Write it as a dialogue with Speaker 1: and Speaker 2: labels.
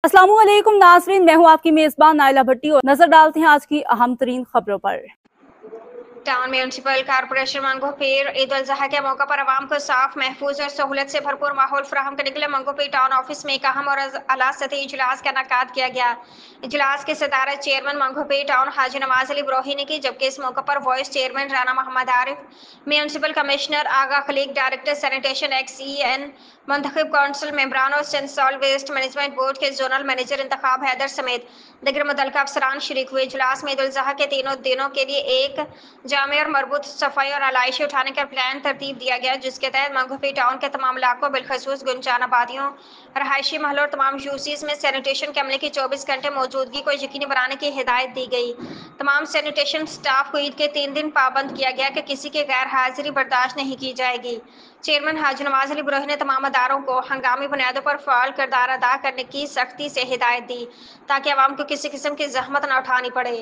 Speaker 1: अस्सलामु अलैकुम नाज़रीन, मैं हूँ आपकी मेज़बान नाइला भट्टी और नजर डालते हैं आज की अहम तरीन खबरों पर।
Speaker 2: Town municipal corporation Manghopir Eid ul Zuha के मौके पर आवाम को साफ, महफूज और सहूलत से भरपूर माहौल फराहम करने के लिए मंगोपीर टाउन ऑफिस में एक अहम और आला सतही इजलास का इनेकाद किया गया। इजलास की सदारत चेयरमैन मंगोपीर टाउन हाजी नवाज अली ब्रोही ने की, जबकि इस मौके पर vice chairman Rana Muhammad Arif, municipal commissioner Agha Khaleeq, director sanitation XEN, मुंतखब काउंसिल मेंबरान और सॉल्ट वेस्ट मैनेजमेंट बोर्ड के जोनल मैनेजर इंतखाब हैदर समेत दीगर मुतल्लिका अफसरान शरीक हुए। इजलास में ईद उल ज़ुहा के तीनों दिनों के लिए एक जामे और मरबूत सफाई और आलाइशें उठाने का प्लान तरतीब दिया गया, जिसके तहत मंगोपीर टाउन के तमाम इलाकों बिलखसूस गुंजान आबादियों, रहायशी महलों और तमाम यूसीज में सैनिटेशन के अमले की 24 घंटे मौजूदगी को यकीनी बनाने की हिदायत दी गई। तमाम सैनिटेशन स्टाफ को ईद के 3 दिन पाबंद किया गया कि किसी की गैर हाजिरी बर्दाश्त नहीं की जाएगी। चेयरमैन हाजी नवाज अली ब्रोही ने तमाम अदारों को हंगामी बुनियादों पर फ़ाल किरदार अदा करने की सख्ती से हिदायत दी, ताकि आवाम को किसी किस्म की जहमत न उठानी पड़े।